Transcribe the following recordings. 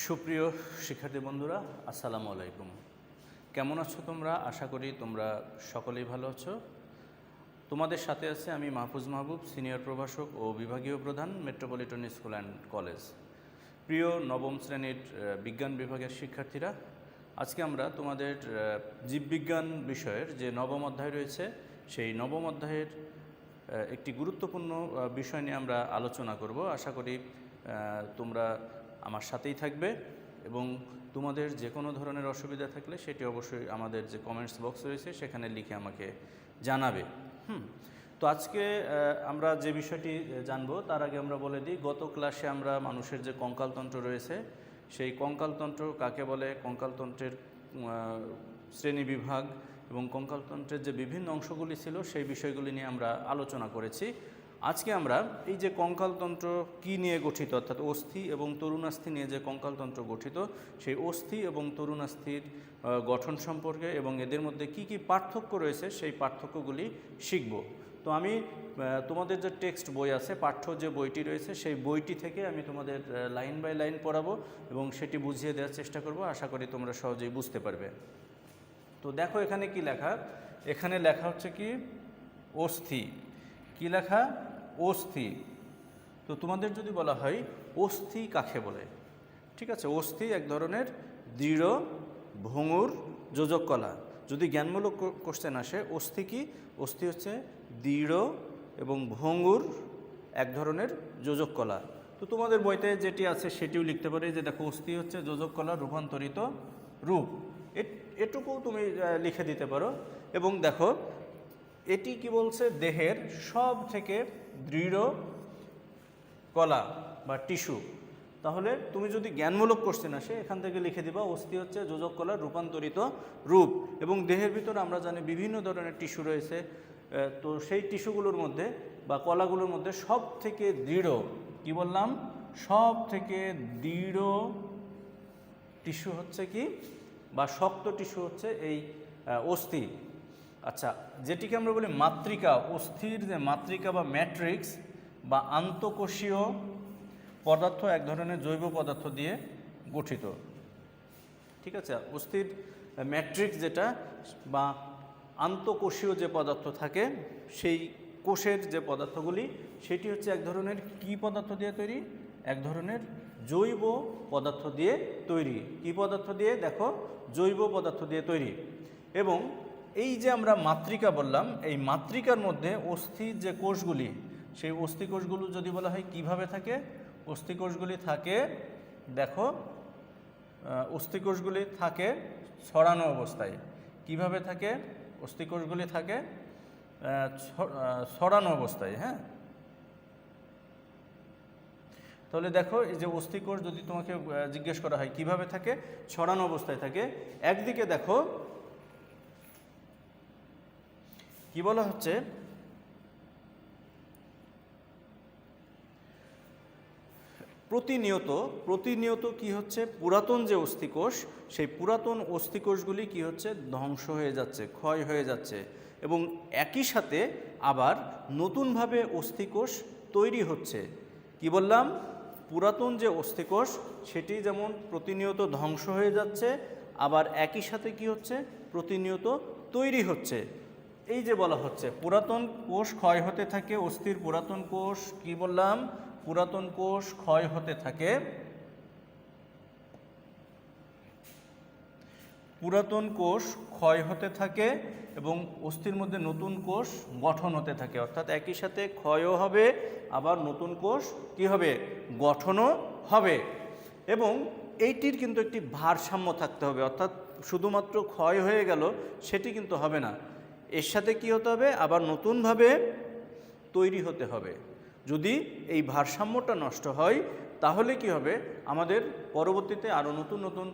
সুপ্রিয় শিক্ষার্থী বন্ধুরা, আসসালামু আলাইকুম। কেমন আছো তোমরা? আশা করি তোমরা সকলেই ভালো আছো। তোমাদের সাথে আছে আমি মাহফুজ মাহবুব, সিনিয়র প্রভাষক ও বিভাগীয় প্রধান, মেট্রোপলিটন স্কুল অ্যান্ড কলেজ। প্রিয় নবম শ্রেণীর বিজ্ঞান বিভাগের শিক্ষার্থীরা, আজকে আমরা তোমাদের জীববিজ্ঞান বিষয়ের যে নবম অধ্যায় রয়েছে সেই নবম অধ্যায়ের একটি গুরুত্বপূর্ণ বিষয় নিয়ে আমরা আলোচনা করব। আশা করি তোমরা আমার সাথেই থাকবে এবং তোমাদের যে কোনো ধরনের অসুবিধা থাকলে সেটি অবশ্যই আমাদের যে কমেন্টস বক্স রয়েছে সেখানে লিখে আমাকে জানাবে। তো আজকে আমরা যে বিষয়টি জানবো তার আগে আমরা বলে দিই, গত ক্লাসে আমরা মানুষের যে কঙ্কালতন্ত্র রয়েছে সেই কঙ্কালতন্ত্র কাকে বলে, কঙ্কালতন্ত্রের শ্রেণী বিভাগ এবং কঙ্কালতন্ত্রের যে বিভিন্ন অংশগুলি ছিল সেই বিষয়গুলি নিয়ে আমরা আলোচনা করেছি। আজকে আমরা এই যে কঙ্কালতন্ত্র কি নিয়ে গঠিত, অর্থাৎ অস্থি এবং তরুণাস্থি নিয়ে যে কঙ্কালতন্ত্র গঠিত সেই অস্থি এবং তরুণাস্থির গঠন সম্পর্কে এবং এদের মধ্যে কি কি পার্থক্য রয়েছে সেই পার্থক্যগুলি শিখব। তো আমি তোমাদের যে টেক্সট বই আছে, পাঠ্য যে বইটি রয়েছে সেই বইটি থেকে আমি তোমাদের লাইন বাই লাইন পড়াবো এবং সেটি বুঝিয়ে দেওয়ার চেষ্টা করব। আশা করি তোমরা সহজেই বুঝতে পারবে। তো দেখো এখানে কি লেখা, এখানে লেখা হচ্ছে কি অস্থি। কি লেখা? অস্থি। তো তোমাদের যদি বলা হয় অস্থি কাকে বলে, ঠিক আছে, অস্থি এক ধরনের দৃঢ় ভঙ্গুর যোজক কলা। যদি জ্ঞানমূলক কোশ্চেন আসে, অস্থি কি? অস্থি হচ্ছে দৃঢ় এবং ভঙ্গুর এক ধরনের যোজক কলা। তো তোমাদের বইতে যেটি আছে সেটিও লিখতে পারে, যে দেখো অস্থি হচ্ছে যোজক কলার রূপান্তরিত রূপ, এটুকু তুমি লিখে দিতে পারো। এবং দেখো এটি কি বলছে, দেহের সব থেকে দৃঢ় কলা বা টিস্যু। তাহলে তুমি যদি জ্ঞানমূলক কোশ্চেন আসে এখান থেকে লিখে দিবা অস্থি হচ্ছে যোজক কলার রূপান্তরিত রূপ। এবং দেহের ভিতরে আমরা জানি বিভিন্ন ধরনের টিস্যু রয়েছে। তো সেই টিস্যুগুলোর মধ্যে বা কলাগুলোর মধ্যে সব থেকে দৃঢ়, কি বললাম, সব থেকে দৃঢ় টিস্যু হচ্ছে কি, বা শক্ত টিস্যু হচ্ছে এই অস্থি। আচ্ছা, যেটিকে আমরা বলি মাতৃকা, অস্থির যে মাতৃকা বা ম্যাট্রিক্স বা আন্তঃকোষীয় পদার্থ এক ধরনের জৈব পদার্থ দিয়ে গঠিত, ঠিক আছে। অস্থির ম্যাট্রিক্স যেটা বা আন্তঃকোষীয় যে পদার্থ থাকে, সেই কোষের যে পদার্থগুলি সেটি হচ্ছে এক ধরনের কি পদার্থ দিয়ে তৈরি? এক ধরনের জৈব পদার্থ দিয়ে তৈরি। কি পদার্থ দিয়ে? দেখো জৈব পদার্থ দিয়ে তৈরি। এবং এই যে আমরা মাতৃকা বললাম, এই মাতৃকার মধ্যে অস্থির যে কোষগুলি, সেই অস্থি কোষগুলো যদি বলা হয় কিভাবে থাকে, অস্থি কোষগুলি থাকে, দেখো অস্থি কোষগুলি থাকে ছড়ানো অবস্থায়। কিভাবে থাকে? অস্থি কোষগুলি থাকে ছড়ানো অবস্থায়। হ্যাঁ, তাহলে দেখো এই যে অস্থি কোষ যদি তোমাকে জিজ্ঞেস করা হয় কিভাবে থাকে, ছড়ানো অবস্থায় থাকে। একদিকে দেখো কি বলা হচ্ছে, প্রতিনিয়ত কি হচ্ছে, পুরাতন যে অস্থিকোষ সেই পুরাতন অস্থিকোষগুলি কি হচ্ছে, ধ্বংস হয়ে যাচ্ছে, ক্ষয় হয়ে যাচ্ছে। এবং একই সাথে আবার নতুনভাবে অস্থিকোষ তৈরি হচ্ছে। কি বললাম? পুরাতন যে অস্থিকোষ সেটি যেমন প্রতিনিয়ত ধ্বংস হয়ে যাচ্ছে, আবার একই সাথে কি হচ্ছে, প্রতিনিয়ত তৈরি হচ্ছে। এই যে বলা হচ্ছে পুরাতন কোষ ক্ষয় হতে থাকে, অস্থির পুরাতন কোষ, কি বললাম, পুরাতন কোষ ক্ষয় হতে থাকে, পুরাতন কোষ ক্ষয় হতে থাকে এবং অস্থির মধ্যে নতুন কোষ গঠন হতে থাকে। অর্থাৎ একই সাথে ক্ষয়ও হবে, আবার নতুন কোষ কি হবে, গঠনও হবে। এবং এইটির কিন্তু একটি ভারসাম্য থাকতে হবে, অর্থাৎ শুধুমাত্র ক্ষয় হয়ে গেল সেটি কিন্তু হবে না, এর সাথে কি হতে হবে, আবার নতুনভাবে তৈরি হতে হবে। যদি এই ভারসাম্যটা নষ্ট হয় তাহলে কি হবে, আমাদের পরবর্তীতে আরও নতুন নতুন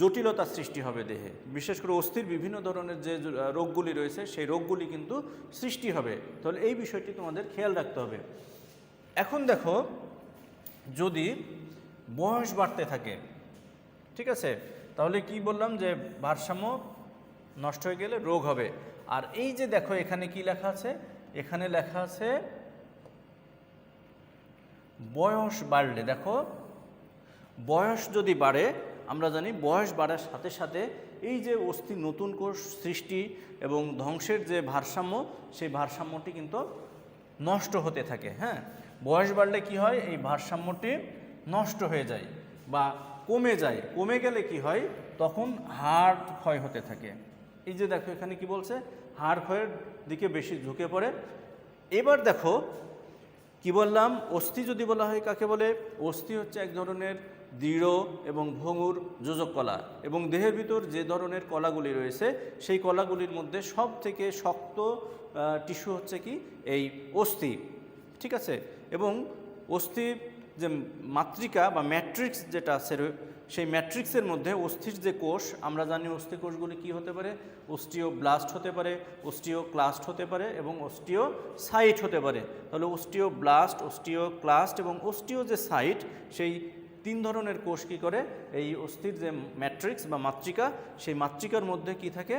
জটিলতা সৃষ্টি হবে দেহে। বিশেষ করে অস্থির বিভিন্ন ধরনের যে রোগগুলি রয়েছে সেই রোগগুলি কিন্তু সৃষ্টি হবে। তাহলে এই বিষয়টি তোমাদের খেয়াল রাখতে হবে। এখন দেখো, যদি বয়স বাড়তে থাকে, ঠিক আছে, তাহলে কি বললাম যে ভারসাম্য নষ্ট হয়ে গেলে রোগ হবে। আর এই যে দেখো এখানে কি লেখা আছে, এখানে লেখা আছে বয়স বাড়লে, দেখো বয়স যদি বাড়ে, আমরা জানি বয়স বাড়ার সাথে সাথে এই যে অস্থির নতুন কোষ সৃষ্টি এবং ধ্বংসের যে ভারসাম্য, সেই ভারসাম্যটি কিন্তু নষ্ট হতে থাকে। হ্যাঁ, বয়স বাড়লে কি হয়, এই ভারসাম্যটি নষ্ট হয়ে যায় বা কমে যায়। কমে গেলে কি হয়, তখন হাড় ক্ষয় হতে থাকে। এই যে দেখো এখানে কি বলছে, হাড় ক্ষয়ের দিকে বেশি ঝুঁকে পড়ে। এবার দেখো কি বললাম, অস্থি যদি বলা হয় কাকে বলে? অস্থি হচ্ছে এক ধরনের দৃঢ় এবং ভঙ্গুর যোজক কলা, এবং দেহের ভিতর যে ধরনের কলাগুলি রয়েছে সেই কলাগুলির মধ্যে সব থেকে শক্ত টিস্যু হচ্ছে কি এই অস্থি। ঠিক আছে, এবং অস্থির যে মাতৃকা বা ম্যাট্রিক্স যেটা আছে, সেই ম্যাট্রিক্সের মধ্যে অস্থির যে কোষ, আমরা জানি অস্থি কোষগুলি কী হতে পারে, অস্টিওব্লাস্ট হতে পারে, অস্টিওক্লাস্ট হতে পারে এবং অস্টিওসাইট হতে পারে। তাহলে অস্টিওব্লাস্ট, অস্টিওক্লাস্ট এবং অস্টিও যে সাইট, সেই তিন ধরনের কোষ কী করে, এই অস্থির যে ম্যাট্রিক্স বা মাতৃকা, সেই মাতৃকার মধ্যে কি থাকে,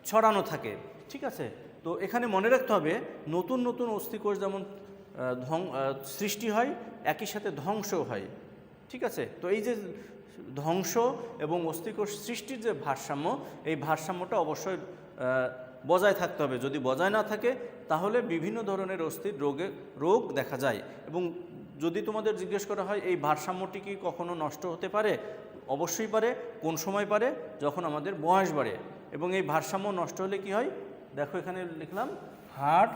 ছড়ানো থাকে। ঠিক আছে, তো এখানে মনে রাখতে হবে নতুন নতুন অস্থিকোষ যেমন সৃষ্টি হয়, একই সাথে ধ্বংসও হয়। ঠিক আছে, তো এই যে ধ্বংস এবং অস্থিকোষ সৃষ্টির যে ভারসাম্য, এই ভারসাম্যটা অবশ্যই বজায় থাকতে হবে। যদি বজায় না থাকে তাহলে বিভিন্ন ধরনের অস্থির রোগ দেখা যায়। এবং যদি তোমাদের জিজ্ঞেস করা হয় এই ভারসাম্যটি কি কখনো নষ্ট হতে পারে, অবশ্যই পারে। কোন সময় পারে? যখন আমাদের বয়স বাড়ে। এবং এই ভারসাম্য নষ্ট হলে কি হয়, দেখো এখানে লিখলাম, হাড়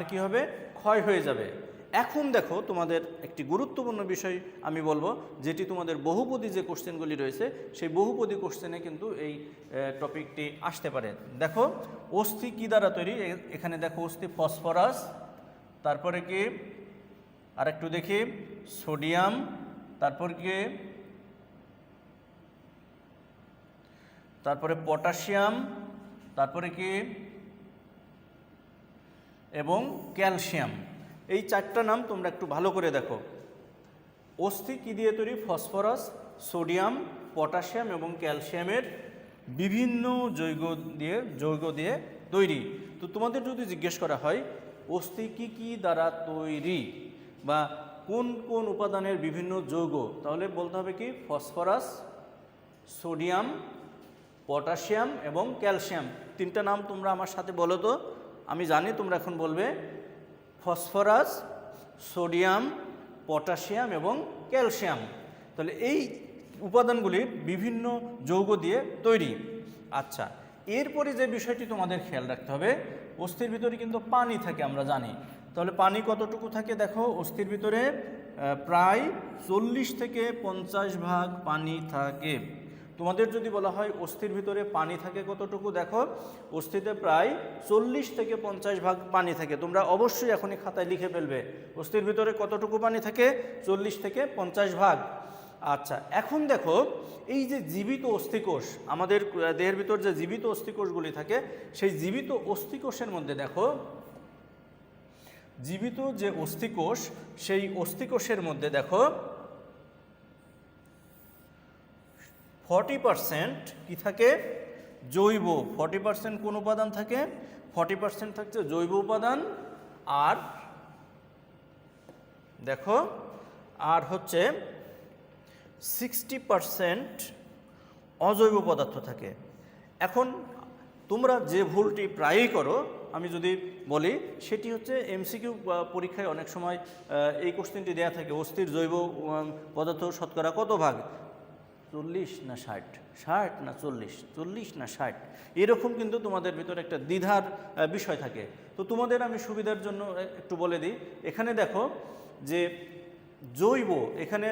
কি হবে, ক্ষয় হয়ে যাবে। এখন দেখো তোমাদের একটি গুরুত্বপূর্ণ বিষয় আমি বলবো, যেটি তোমাদের বহুপদী যে কোশ্চেনগুলি রয়েছে, সেই বহুপদী কোশ্চেনে কিন্তু এই টপিকটি আসতে পারে। দেখো অস্থি কি দ্বারা তৈরি, এখানে দেখো অস্থি ফসফরাস, তারপরে কি আরেকটু দেখি সোডিয়াম, তারপরে পটাশিয়াম, তারপরে কি এবং ক্যালসিয়াম। এই চারটা নাম তোমরা একটু ভালো করে দেখো। অস্থি কি দিয়ে তৈরি? ফসফরাস, সোডিয়াম, পটাশিয়াম এবং ক্যালসিয়ামের বিভিন্ন যৌগ দিয়ে তৈরি। তো তোমাদের যদি জিজ্ঞেস করা হয় অস্থি কি দ্বারা তৈরি বা কোন কোন উপাদানের বিভিন্ন যৌগ, তাহলে বলতে হবে কি ফসফরাস, সোডিয়াম, পটাশিয়াম এবং ক্যালসিয়াম। তিনটা নাম তোমরা আমার সাথে বলো তো। আমি জানি তোমরা এখন বলবে ফসফরাস, সোডিয়াম, পটাশিয়াম এবং ক্যালসিয়াম। তাহলে এই উপাদানগুলি বিভিন্ন যৌগ দিয়ে তৈরি। আচ্ছা, এরপরে যে বিষয়টি তোমাদের খেয়াল রাখতে হবে, অস্থির ভিতরে কিন্তু পানি থাকে আমরা জানি। তাহলে পানি কতটুকু থাকে? দেখো অস্থির ভিতরে প্রায় 40 থেকে 50 ভাগ পানি থাকে। তোমাদের যদি বলা হয় অস্থির ভিতরে পানি থাকে কতটুকু, দেখো অস্থিতে প্রায় 40 থেকে 50 ভাগ পানি থাকে। তোমরা অবশ্যই এখনই খাতায় লিখে ফেলবে অস্থির ভিতরে কতটুকু পানি থাকে, 40 থেকে 50 ভাগ। আচ্ছা, এখন দেখো এই যে জীবিত অস্থিকোষ, আমাদের দেহের ভিতর যে জীবিত অস্থিকোষগুলি থাকে, সেই জীবিত অস্থিকোষের মধ্যে দেখো জীবিত যে অস্থিকোষ, সেই অস্থিকোষের মধ্যে দেখো 40% কি থাকে? জৈব। 40% কোন উপাদান থাকে? 40% থাকছে জৈব উপাদান। আর দেখো আর হচ্ছে 60% অজৈব পদার্থ থাকে। এখন তোমরা যে ভুলটি প্রায়ই করো, আমি যদি বলি, সেটি হচ্ছে এমসিকিউ পরীক্ষায় অনেক সময় এই কোশ্চেনটি দেওয়া থাকে, অস্থির জৈব পদার্থ শতকরা কত ভাগ, 40 না 60, 60 না 40, 40 না 60, এরকম কিন্তু তোমাদের ভিতরে একটা দ্বিধার বিষয় থাকে। তো তোমাদের আমি সুবিধার জন্য একটু বলে দিই। এখানে দেখো যে জৈব, এখানে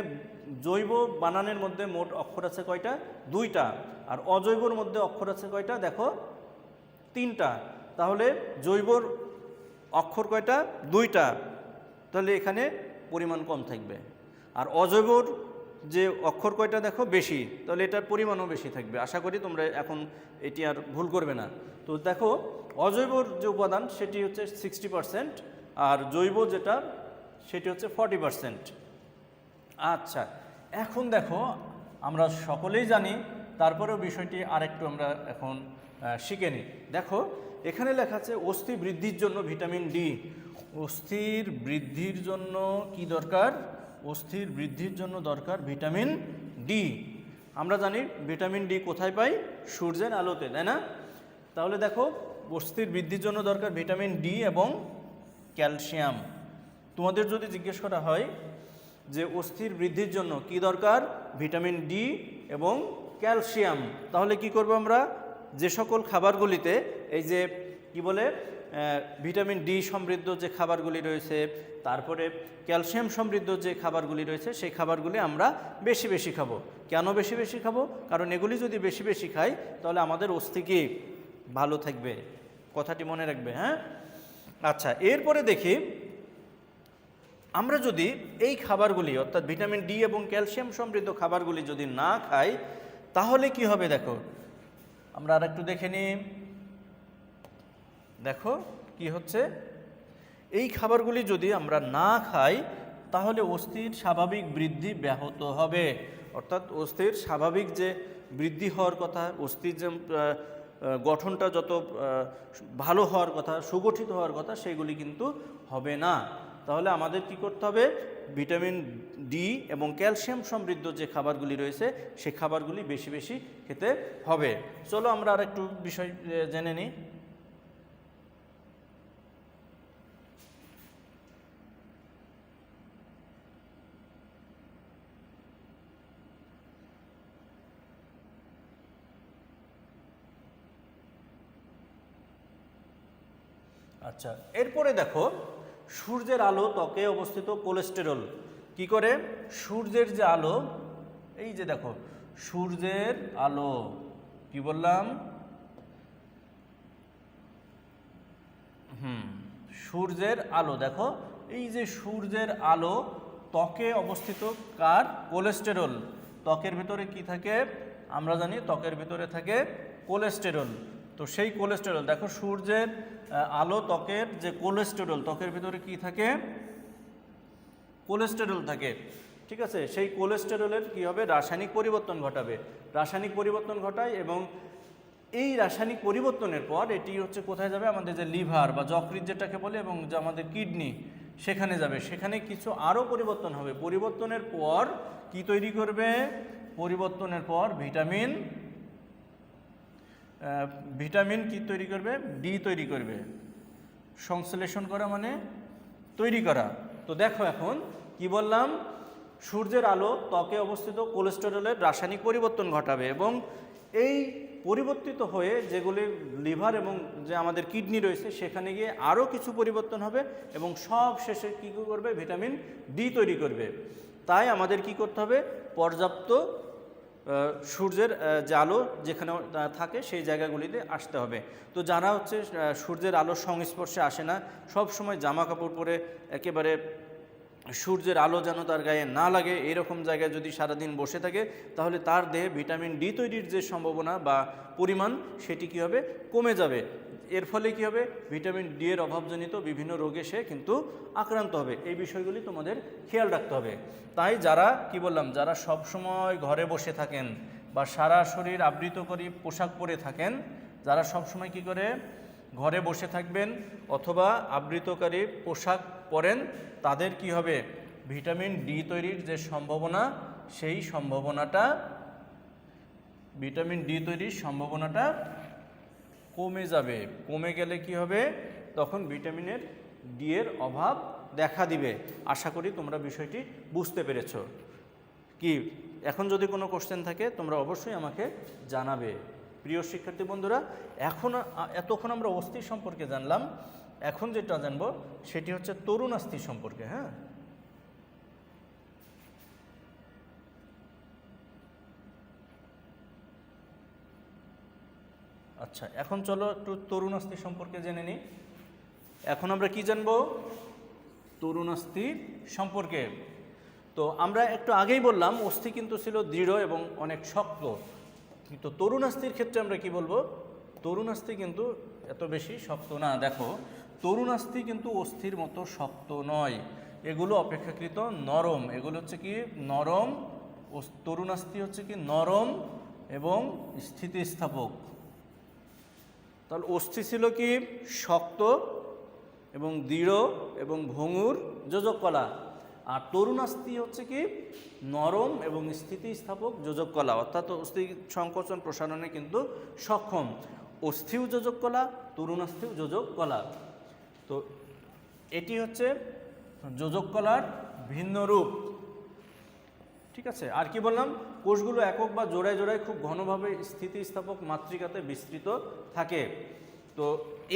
জৈব বানানের মধ্যে মোট অক্ষর আছে কয়টা? 2টা। আর অজৈবর মধ্যে অক্ষর আছে কয়টা? দেখো 3টা। তাহলে জৈবর অক্ষর কয়টা? 2টা। তাহলে এখানে পরিমাণ কম থাকবে। আর অজৈবর যে অক্ষর কয়টা দেখো বেশি, তাহলে এটার পরিমাণও বেশি থাকবে। আশা করি তোমরা এখন এটি আর ভুল করবে না। তো দেখো অজৈবর যে উপাদান সেটি হচ্ছে 60%, আর জৈব যেটা সেটি হচ্ছে 40%। আচ্ছা, এখন দেখো আমরা সকলেই জানি, তারপরেও বিষয়টি আরেকটু আমরা এখন শিখে নিই। দেখো এখানে লেখা আছে অস্থি বৃদ্ধির জন্য ভিটামিন ডি। অস্থির বৃদ্ধির জন্য কি দরকার? অস্থির বৃদ্ধির জন্য দরকার ভিটামিন ডি। আমরা জানি ভিটামিন ডি কোথায় পাই? সূর্যের আলোতে, তাই না? তাহলে দেখো, অস্থির বৃদ্ধির জন্য দরকার ভিটামিন ডি এবং ক্যালসিয়াম। তোমাদের যদি জিজ্ঞেস করা হয় যে অস্থির বৃদ্ধির জন্য কি দরকার? ভিটামিন ডি এবং ক্যালসিয়াম। তাহলে কি করব আমরা? যে সকল খাবারগুলিতে এই যে কি বলে ভিটামিন ডি সমৃদ্ধ যে খাবারগুলি রয়েছে, তারপরে ক্যালসিয়াম সমৃদ্ধ যে খাবারগুলি রয়েছে, সেই খাবারগুলি আমরা বেশি বেশি খাবো। কেন বেশি বেশি খাবো? কারণ এগুলি যদি বেশি বেশি খাই তাহলে আমাদের অস্থি কি ভালো থাকবে। কথাটি মনে রাখবে, হ্যাঁ? আচ্ছা, এরপরে দেখি আমরা যদি এই খাবারগুলি অর্থাৎ ভিটামিন ডি এবং ক্যালসিয়াম সমৃদ্ধ খাবারগুলি যদি না খাই তাহলে কি হবে? দেখো, আমরা আর একটু দেখে নিই। দেখো কি হচ্ছে, এই খাবারগুলি যদি আমরা না খাই তাহলে অস্থির স্বাভাবিক বৃদ্ধি ব্যাহত হবে। অর্থাৎ অস্থির স্বাভাবিক যে বৃদ্ধি হওয়ার কথা, অস্থির যে গঠনটা যত ভালো হওয়ার কথা, সুগঠিত হওয়ার কথা, সেগুলি কিন্তু হবে না। তাহলে আমাদের কি করতে হবে? ভিটামিন ডি এবং ক্যালসিয়াম সমৃদ্ধ যে খাবারগুলি রয়েছে সেই খাবারগুলি বেশি বেশি খেতে হবে। চলো আমরা আর একটু বিষয় জেনে নিই। আচ্ছা, এরপরে দেখো, সূর্যের আলো ত্বকে অবস্থিত কোলেস্টেরল কি করে? সূর্যের যে আলো, এই যে দেখো সূর্যের আলো, কি বললাম? সূর্যের আলো, দেখো এই যে সূর্যের আলো ত্বকে অবস্থিত কার? কোলেস্টেরল। ত্বকের ভিতরে কি থাকে? আমরা জানি ত্বকের ভিতরে থাকে কোলেস্টেরল। তো সেই কোলেস্টেরল, দেখো সূর্যের আলো ত্বকের যে কোলেস্টেরল, ত্বকের ভিতরে কি থাকে? কোলেস্টেরল থাকে, ঠিক আছে? সেই কোলেস্টেরলের কি হবে? রাসায়নিক পরিবর্তন ঘটাবে, রাসায়নিক পরিবর্তন ঘটায় এবং এই রাসায়নিক পরিবর্তনের পর এটি হচ্ছে কোথায় যাবে? আমাদের যে লিভার বা যকৃৎ যেটাকে বলে এবং যে আমাদের কিডনি, সেখানে যাবে। সেখানে কিছু আরও পরিবর্তন হবে। পরিবর্তনের পর কি তৈরি করবে? পরিবর্তনের পর ভিটামিন কি তৈরি করবে? ডি তৈরি করবে। সংশ্লেষণ করা মানে তৈরি করা। তো দেখো এখন কি বললাম? সূর্যের আলো ত্বকে অবস্থিত কোলেস্টেরলের রাসায়নিক পরিবর্তন ঘটাবে এবং এই পরিবর্তিত হয়ে যেগুলি লিভার এবং যে আমাদের কিডনি রয়েছে সেখানে গিয়ে আরও কিছু পরিবর্তন হবে এবং সব শেষে কী করবে? ভিটামিন ডি তৈরি করবে। তাই আমাদের কি করতে হবে? পর্যাপ্ত সূর্যের যে আলো যেখানে থাকে সেই জায়গাগুলিতে আসতে হবে। তো যারা হচ্ছে সূর্যের আলোর সংস্পর্শে আসে না, সব সময় জামা কাপড় পরে একেবারে সূর্যের আলো যেন তার গায়ে না লাগে এরকম জায়গায় যদি সারাদিন বসে থাকে তাহলে তার দেহে ভিটামিন ডি তৈরির যে সম্ভাবনা বা পরিমাণ সেটি কী হবে? কমে যাবে। এর ফলে কী হবে? ভিটামিন ডি এর অভাবজনিত বিভিন্ন রোগে সে কিন্তু আক্রান্ত হবে। এই বিষয়গুলি তোমাদের খেয়াল রাখতে হবে। তাই যারা কি বললাম, যারা সব সময় ঘরে বসে থাকেন বা সারা শরীর আবৃতকারী পোশাক পরে থাকেন, যারা সব সময় কি করে? ঘরে বসে থাকবেন অথবা আবৃতকারী পোশাক পরেন, তাদের কি হবে? ভিটামিন ডি তৈরির যে সম্ভাবনা, সেই সম্ভাবনাটা, ভিটামিন ডি তৈরির সম্ভাবনাটা কমে যাবে। কমে গেলে কি হবে? তখন ভিটামিনের ডি এর অভাব দেখা দিবে। আশা করি তোমরা বিষয়টি বুঝতে পেরেছো। কি এখন যদি কোনো কোশ্চেন থাকে তোমরা অবশ্যই আমাকে জানাবে। প্রিয় শিক্ষার্থী বন্ধুরা, এতক্ষণ আমরা অস্থি সম্পর্কে জানলাম, এখন যেটা জানবো সেটি হচ্ছে তরুণাস্থি সম্পর্কে। হ্যাঁ, আচ্ছা, এখন চলো একটু তরুণাস্থি সম্পর্কে জেনে নিই। এখন আমরা কি জানবো? তরুণাস্থি সম্পর্কে। তো আমরা একটু আগেই বললাম অস্থি কিন্তু ছিল দৃঢ় এবং অনেক শক্ত, কিন্তু তরুণাস্থির ক্ষেত্রে আমরা কি বলবো? তরুণাস্থি কিন্তু এত বেশি শক্ত না। দেখো, তরুণাস্থি কিন্তু অস্থির মতো শক্ত নয়, এগুলো অপেক্ষাকৃত নরম। এগুলো হচ্ছে কি? নরম। তরুণাস্থি হচ্ছে কি? নরম এবং স্থিতিস্থাপক। তাহলে অস্থি ছিল কি শক্ত এবং দৃঢ় এবং ভঙ্গুর যোজক কলা, আর তরুণাস্থি হচ্ছে কি নরম এবং স্থিতিস্থাপক যোজক কলা, অর্থাৎ অস্থি সংকোচন প্রসারণে কিন্তু সক্ষম। অস্থিও যোজক কলা, তরুণাস্থিও যোজক কলা। তো এটি হচ্ছে যোজক কলার ভিন্ন রূপ। ঠিক আছে, আর কি বললাম, কোষগুলো একক বা জোড়ায় জোড়ায় খুব ঘনভাবে স্থিতিস্থাপক মাতৃকাতে বিস্তৃত থাকে। তো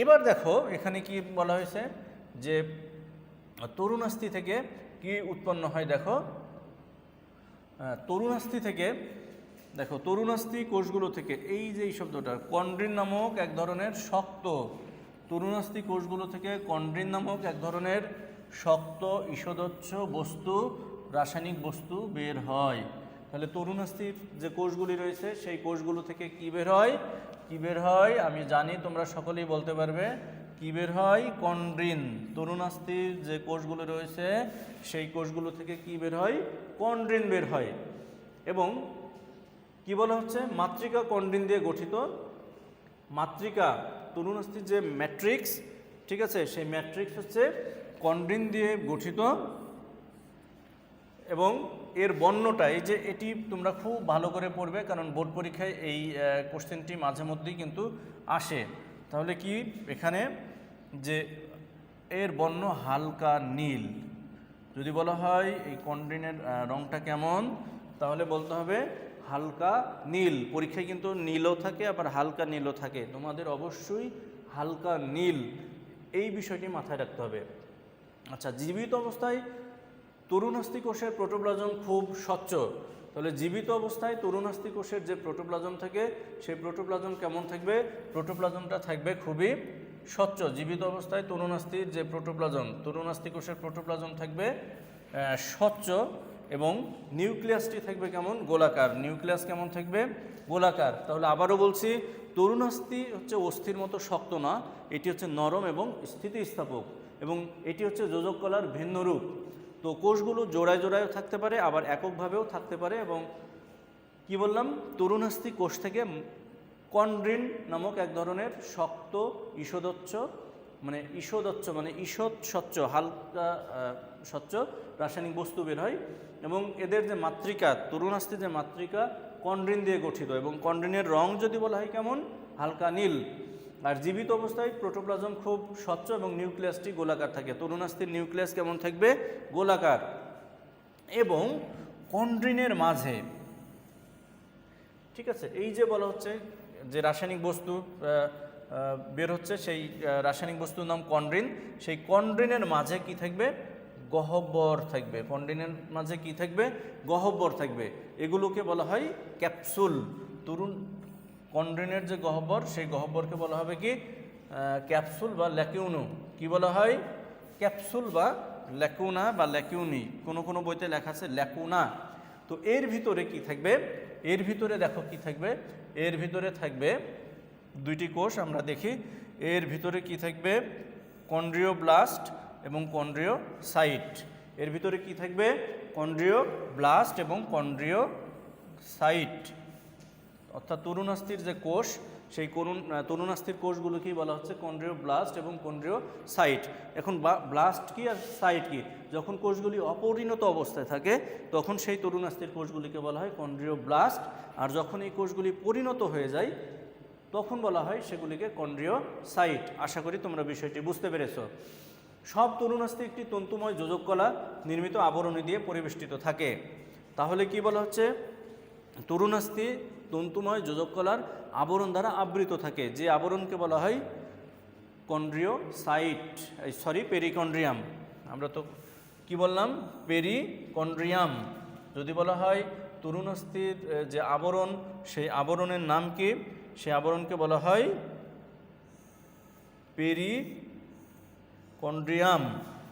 এবার দেখো এখানে কি বলা হয়েছে যে তরুণাস্থি থেকে কি উৎপন্ন হয়। দেখো তরুণাস্থি থেকে, দেখো তরুণাস্থি কোষগুলো থেকে এই যে এই শব্দটা কন্ড্রিন নামক এক ধরনের শক্ত, তরুণাস্থি কোষগুলো থেকে কন্ড্রিন নামক এক ধরনের শক্ত ঈষদচ্ছ বস্তু, রাসায়নিক বস্তু বের হয়। তাহলে তরুণাস্থির যে কোষগুলি রয়েছে সেই কোষগুলো থেকে কি বের হয়, কি বের হয় আমি জানি তোমরা সকলেই বলতে পারবে, কি বের হয়, কন্ড্রিন। তরুণাস্থির যে কোষগুলো রয়েছে সেই কোষগুলো থেকে কি বের হয়, কন্ড্রিন বের হয়। এবং কি বলা হচ্ছে, মাতৃকা কন্ড্রিন দিয়ে গঠিত। মাতৃকা তরুণাস্থির যে ম্যাট্রিক্স, ঠিক আছে, সেই ম্যাট্রিক্স হচ্ছে কন্ড্রিন দিয়ে গঠিত। এবং এর বর্ণটা এই যে এটি তোমরা খুব ভালো করে পড়বে, কারণ বোর্ড পরীক্ষায় এই কোশ্চেনটি মাঝে মধ্যেই কিন্তু আসে। তাহলে কি এখানে যে এর বর্ণ হালকা নীল, যদি বলা হয় এই কন্ড্রিনের রংটা কেমন, তাহলে বলতে হবে হালকা নীল। পরীক্ষায় কিন্তু নীলও থাকে আবার হালকা নীলও থাকে, তোমাদের অবশ্যই হালকা নীল এই বিষয়টি মাথায় রাখতে হবে। আচ্ছা, জীবিত অবস্থায় তরুণাস্থি কোষের প্রোটোপ্লাজম খুব স্বচ্ছ। তাহলে জীবিত অবস্থায় তরুণাস্থি কোষের যে প্রোটোপ্লাজম থাকে সেই প্রোটোপ্লাজম কেমন থাকবে, প্রোটোপ্লাজমটা থাকবে খুবই স্বচ্ছ। জীবিত অবস্থায় তরুণাস্থির যে প্রোটোপ্লাজম, তরুণাস্থি কোষের প্রোটোপ্লাজম থাকবে স্বচ্ছ এবং নিউক্লিয়াসটি থাকবে কেমন, গোলাকার। নিউক্লিয়াস কেমন থাকবে, গোলাকার। তাহলে আবারও বলছি, তরুণাস্থি হচ্ছে অস্থির মতো শক্ত না, এটি হচ্ছে নরম এবং স্থিতিস্থাপক, এবং এটি হচ্ছে যোজক কলার ভিন্ন রূপ। তো কোষগুলো জোড়ায় জোড়ায়ও থাকতে পারে আবার এককভাবেও থাকতে পারে। এবং কি বললাম, তরুণাস্থি কোষ থেকে কন্ড্রিন নামক এক ধরনের শক্ত ঈষদচ্ছ মানে ঈষদ স্বচ্ছ হালকা স্বচ্ছ রাসায়নিক বস্তু বের হয়। এবং এদের যে মাতৃকা, তরুণাস্থির যে মাতৃকা কন্ড্রিন দিয়ে গঠিত, এবং কন্ড্রিনের রং যদি বলা হয় কেমন, হালকা নীল। আর জীবিত অবস্থায় প্রোটোপ্লাজম খুব স্বচ্ছ এবং নিউক্লিয়াসটি গোলাকার থাকে। তরুণাস্থির নিউক্লিয়াস কেমন থাকবে, গোলাকার। এবং কন্ড্রিনের মাঝে, ঠিক আছে, এই যে বলা হচ্ছে যে রাসায়নিক বস্তু বের হচ্ছে, সেই রাসায়নিক বস্তুর নাম কন্ড্রিন। সেই কন্ড্রিনের মাঝে কি থাকবে, গহ্বর থাকবে। কন্ড্রিনের মাঝে কি থাকবে, গহ্বর থাকবে। এগুলোকে বলা হয় ক্যাপসুল। কন্ড্রিনের যে গহ্বর, সেই গহ্বরকে বলা হবে কি, ক্যাপসুল বা ল্যাকিউনো। কি বলা হয়, ক্যাপসুল বা ল্যাকুনা বা ল্যাকিউনি। কোনো কোনো বইতে লেখা আছে ল্যাকুনা। তো এর ভিতরে কি থাকবে, এর ভিতরে দেখো কি থাকবে, এর ভিতরে থাকবে দুইটি কোষ। আমরা দেখি এর ভিতরে কি থাকবে, কন্ড্রিওব্লাস্ট এবং কন্ড্রিওসাইট। এর ভিতরে কি থাকবে, কন্ড্রিওব্লাস্ট এবং কন্ড্রিওসাইট। অর্থাৎ তরুণাস্থির যে কোষ, সেই তরুণাস্থির কোষগুলোকেই বলা হচ্ছে কন্ড্রিওব্লাস্ট এবং কন্ড্রিওসাইট। এখন ব্লাস্ট কি আর সাইট কি, যখন কোষগুলি অপরিণত অবস্থায় থাকে তখন সেই তরুণাস্থির কোষগুলিকে বলা হয় কন্ড্রিওব্লাস্ট, আর যখন এই কোষগুলি পরিণত হয়ে যায় তখন বলা হয় সেগুলিকে কন্ড্রিওসাইট। আশা করি তোমরা বিষয়টি বুঝতে পেরেছো। সব তরুণাস্থি একটি তন্তুময় যোজক কলা নির্মিত আবরণী দিয়ে পরিবেষ্টিত থাকে। তাহলে কি বলা হচ্ছে, তরুণাস্থি তন্তুময় যোজক কলার আবরণ দ্বারা আবৃত থাকে, যে আবরণকে বলা হয় পেরিকন্ড্রিয়াম। আমরা তো কি বললাম, পেরিকন্ড্রিয়াম। যদি বলা হয় তরুণাস্থির যে আবরণ, সেই আবরণের নাম কি, সেই আবরণকে বলা হয় পেরিকন্ড্রিয়াম।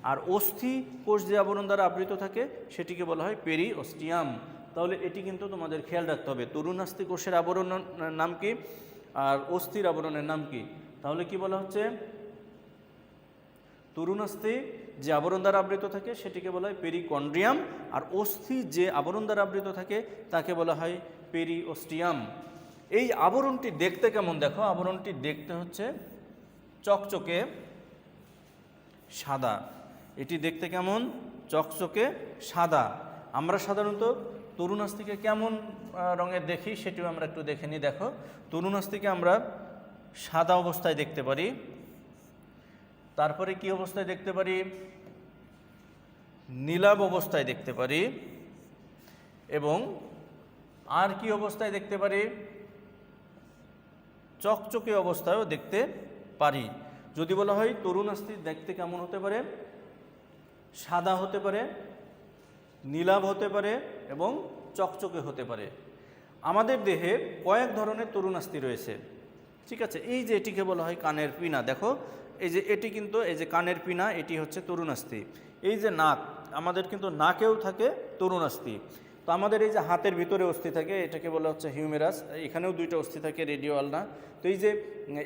আর অস্থি কোষ যে আবরণ দ্বারা আবৃত থাকে সেটিকে বলা হয় পেরিওস্টিয়াম। তাহলে এটি কিন্তু তোমাদের খেয়াল রাখতে হবে, তরুণাস্থি কোষের আবরণের নাম কি আর অস্থির আবরণের নাম কি। তাহলে কি বলা হচ্ছে, তরুণাস্থি যে আবরণ দ্বারা আবৃত থাকে সেটিকে বলা হয় পেরিকন্ড্রিয়াম, আর অস্থি যে আবরণ দ্বারা আবৃত থাকে তাকে বলা হয় পেরিওস্টিয়াম। এই আবরণটি দেখতে কেমন দেখো, আবরণটি দেখতে হচ্ছে চকচকে সাদা। এটি দেখতে কেমন? চকচকে সাদা। আমরা সাধারণত তরুণাস্থিকে কেমন রঙের দেখি সেটিও আমরা একটু দেখে নিই। দেখো, তরুণাস্থিকে আমরা সাদা অবস্থায় দেখতে পারি, তারপরে কি অবস্থায় দেখতে পারি? নীলাভ অবস্থায় দেখতে পারি, এবং আর কি অবস্থায় দেখতে পারি? চকচকে অবস্থায়ও দেখতে পারি। যদি বলা হয় তরুণাস্থি দেখতে কেমন হতে পারে? সাদা হতে পারে, নীলাভ হতে পারে এবং চকচকে হতে পারে। আমাদের দেহে কয়েক ধরনের তরুণাস্থি রয়েছে, ঠিক আছে। এই যে এটিকে বলা হয় কানের পিনা, দেখো এই যে এটি কিন্তু এই যে কানের পিনা, এটি হচ্ছে তরুণাস্থি। এই যে নাক, আমাদের কিন্তু নাকেও থাকে তরুণাস্থি। তো আমাদের এই যে হাতের ভিতরে অস্থি থাকে, এটাকে বলা হচ্ছে হিউমেরাস। এখানেও দুইটা অস্থি থাকে, রেডিও আলনা। তো এই যে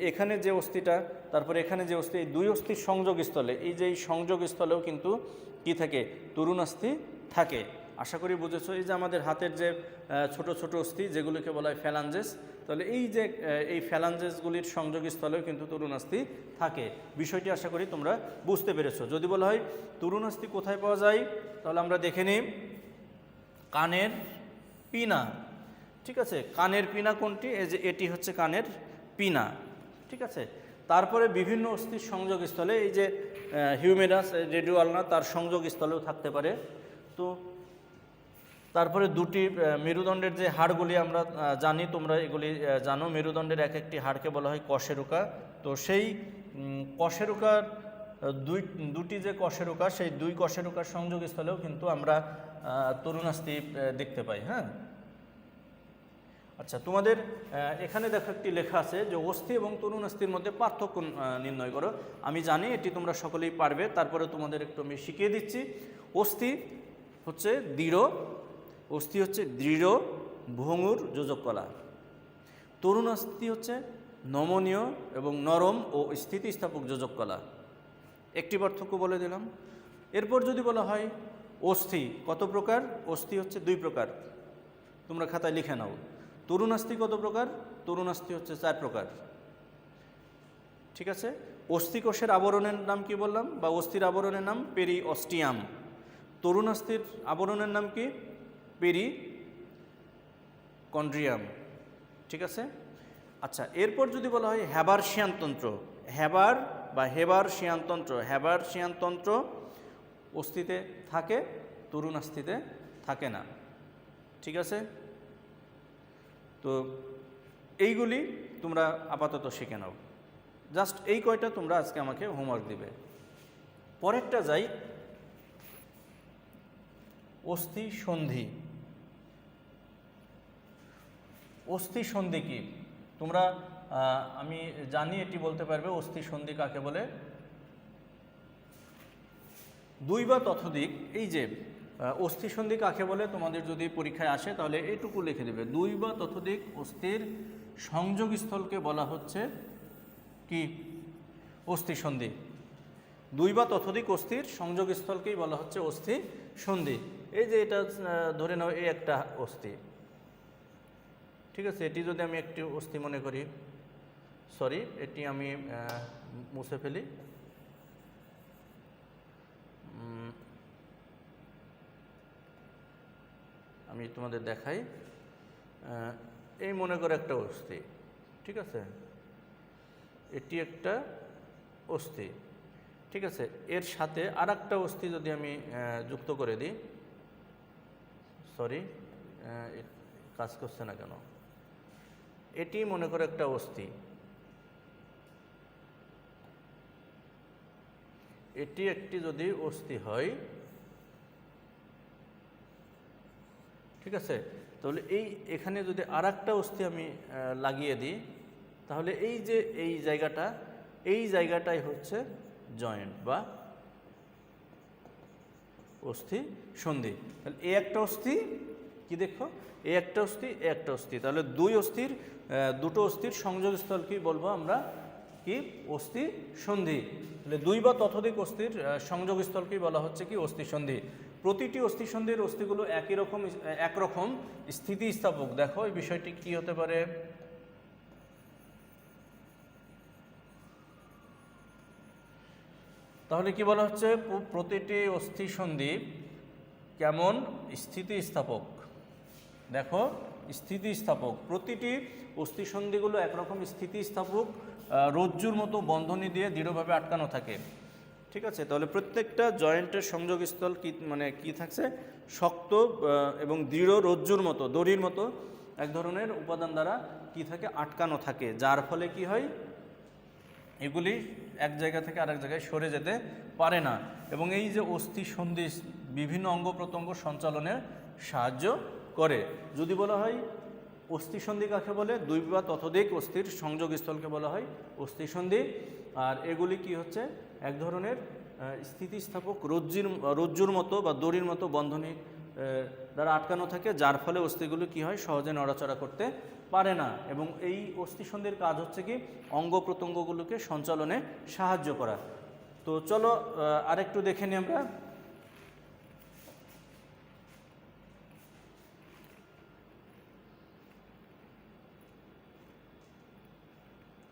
এখানে যে অস্থিটা, তারপরে এখানে যে অস্থি, এই দুই অস্থির সংযোগস্থলে, এই যে এই সংযোগস্থলেও কিন্তু কি থাকে? তরুণাস্থি থাকে। আশা করি বুঝেছো। এই যে আমাদের হাতের যে ছোট ছোট অস্থি, যেগুলোকে বলা হয় ফ্যালাঞ্জেস, তাহলে এই যে এই ফ্যালাঞ্জেসগুলির সংযোগস্থলেও কিন্তু তরুণাস্থি থাকে। বিষয়টি আশা করি তোমরা বুঝতে পেরেছো। যদি বলা হয় তরুণাস্থি কোথায় পাওয়া যায়, তাহলে আমরা দেখে নিই কানের পিনা, ঠিক আছে। কানের পিনা কোনটি? এই যে এটি হচ্ছে কানের পিনা, ঠিক আছে। তারপরে বিভিন্ন অস্থির সংযোগস্থলে, এই যে হিউমেরাস, রেডিও আলনা, তার সংযোগস্থলেও থাকতে পারে। তো তারপরে দুটি মেরুদণ্ডের যে হাড়গুলি আমরা জানি, তোমরা এগুলি জানো, মেরুদণ্ডের এক একটি হাড়কে বলা হয় কশেরুকা। তো সেই কশেরুকার দুটি যে কশেরুকা, সেই দুই কশেরুকার সংযোগস্থলেও কিন্তু আমরা তরুণাস্থি দেখতে পাই। হ্যাঁ, আচ্ছা, তোমাদের এখানে দেখো একটি লেখা আছে যে অস্থি এবং তরুণাস্থির মধ্যে পার্থক্য নির্ণয় করো। আমি জানি এটি তোমরা সকলেই পারবে, তারপরে তোমাদের একটু আমি শিখিয়ে দিচ্ছি। অস্থি হচ্ছে দৃঢ়, অস্থি হচ্ছে দৃঢ় ভঙ্গুর যোজক কলা। তরুণাস্থি হচ্ছে নমনীয় এবং নরম ও স্থিতিস্থাপক যোজক কলা। একটি পার্থক্য বলে দিলাম। এরপর যদি বলা হয় অস্থি কত প্রকার? অস্থি হচ্ছে দুই প্রকার, তোমরা খাতায় লিখে নাও। তরুণাস্থি কত প্রকার? তরুণাস্থি হচ্ছে 4 প্রকার, ঠিক আছে। অস্থিকোষের আবরণের নাম কি বললাম, বা অস্থির আবরণের নাম পেরিঅস্টিয়াম। তরুণাস্থির আবরণের নাম কি? পেরিকন্ড্রিয়াম, ঠিক আছে। আচ্ছা, এরপর যদি বলা হয় হ্যাবারশিয়ান তন্ত্র, হ্যাবার বা হেবারশিয়ান তন্ত্র, হ্যাবারশিয়ান তন্ত্র অস্থিতে থাকে, তরুণাস্থিতে থাকে না, ঠিক আছে। তো এইগুলি তোমরা আপাতত শিখে নাও। জাস্ট এই কয়টা তোমরা আজকে আমাকে হোমওয়ার্ক দিবে। পরেরটা যাই, অস্থি সন্ধি। অস্থি সন্ধি কি? তোমরা আমি জানি এটি বলতে পারবে অস্থি সন্ধি কাকে বলে। দুই বা ততোধিক, এই যে অস্থি সন্ধি কাকে বলে তোমাদের যদি পরীক্ষায় আসে তাহলে এইটুকু লিখে দেবে, দুই বা ততোধিক অস্থির সংযোগস্থলকে বলা হচ্ছে কি? অস্থি সন্ধি। দুই বা ততোধিক অস্থির সংযোগস্থলকেই বলা হচ্ছে অস্থি সন্ধি। এই যে এটা ধরে নাও এই একটা অস্থি, ঠিক আছে। এটি যদি আমি একটি অস্থি মনে করি, সরি এটি আমি মুছে ফেলি, আমি তোমাদের দেখাই। এই মনে করে একটা অস্থি, ঠিক আছে, এটি একটা অস্থি, ঠিক আছে। এর সাথে আর একটা অস্থি যদি আমি যুক্ত করে দিই, সরি কাজ করছে না কেন, এটি মনে করে একটা অস্থি, এটি একটি যদি অস্থি হয়, ঠিক আছে, তাহলে এখানে যদি আর একটা অস্থি আমি লাগিয়ে দিই, তাহলে এই যে এই জায়গাটাই হচ্ছে জয়েন্ট বা অস্থি সন্ধি। তাহলে এই একটা অস্থি কি দেখো, এই একটা অস্থি, এই একটা অস্থি, তাহলে দুটো অস্থির সংযোগস্থল কি বলবো আমরা? কি? অস্থি সন্ধি। তাহলে দুই বা ততোধিক অস্থির সংযোগস্থলকেই বলা হচ্ছে কি? অস্থি সন্ধি। প্রতিটি অস্থি সন্ধির অস্থিগুলো একরকম স্থিতিস্থাপক। দেখো এই বিষয়টি কি হতে পারে? তাহলে কি বলা হচ্ছে, প্রতিটি অস্থিসন্ধি কেমন স্থিতিস্থাপক। দেখো, স্থিতিস্থাপক, প্রতিটি অস্থিসন্ধিগুলো একরকম স্থিতিস্থাপক, রজ্জুর মতো বন্ধনী দিয়ে দৃঢ়ভাবে আটকানো থাকে। ঠিক আছে, তাহলে প্রত্যেকটা জয়েন্টের সংযোগস্থল কি থাকছে, শক্ত এবং দৃঢ় রজ্জুর মতো, দড়ির মতো এক ধরনের উপাদান দ্বারা কি থাকে, আটকানো থাকে, যার ফলে কি হয়, এগুলি এক জায়গা থেকে আরেক জায়গায় সরে যেতে পারে না। এবং এই যে অস্থিসন্ধি বিভিন্ন অঙ্গ প্রত্যঙ্গ সঞ্চালনে সাহায্য করে। যদি বলা হয় অস্থিসন্ধি কাকে বলে, দুই বা ততোধিক অস্থির সংযোগস্থলকে বলা হয় অস্থিসন্ধি। আর এগুলি কি হচ্ছে, এক ধরনের স্থিতিস্থাপক রজ্জুর মতো বা দড়ির মতো বন্ধনী দ্বারা আটকানো থাকে, যার ফলে অস্থিগুলো কি হয়, সহজে নড়াচড়া করতে পারে না। এবং এই অস্থিসন্ধির কাজ হচ্ছে কি, অঙ্গ প্রত্যঙ্গগুলোকে সঞ্চালনে সাহায্য করা। তো চলো আরেকটু দেখে নিই আমরা।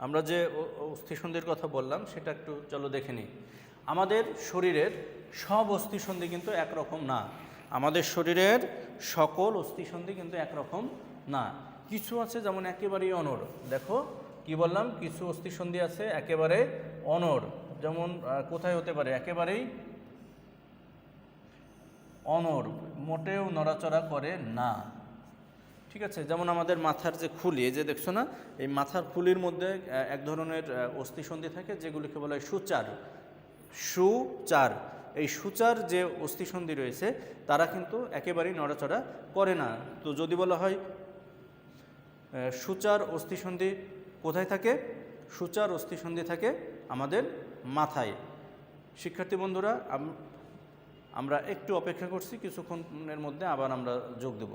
আমরা যে অস্থিসন্ধির কথা বললাম সেটা একটু চলো দেখে নিই। আমাদের শরীরের সব অস্থিসন্ধি কিন্তু একরকম না। আমাদের শরীরের সকল অস্থিসন্ধি কিন্তু একরকম না। কিছু আছে যেমন একেবারেই অনড়। দেখো কি বললাম, কিছু অস্থিসন্ধি আছে একেবারে অনড়। যেমন কোথায় হতে পারে, একেবারেই অনড়, মোটেও নড়াচড়া করে না। ঠিক আছে, যেমন আমাদের মাথার যে খুলি, এই যে দেখছো না, এই মাথার খুলির মধ্যে এক ধরনের অস্থিসন্ধি থাকে যেগুলিকে বলা হয় সূচার। সূচার, এই সূচার যে অস্থিসন্ধি রয়েছে তারা কিন্তু একেবারেই নড়াচড়া করে না। তো যদি বলা হয় সূচার অস্থিসন্ধি কোথায় থাকে, সূচার অস্থিসন্ধি থাকে আমাদের মাথায়। শিক্ষার্থী বন্ধুরা, আমরা একটু অপেক্ষা করছি, কিছুক্ষণের মধ্যে আবার আমরা যোগ দেব।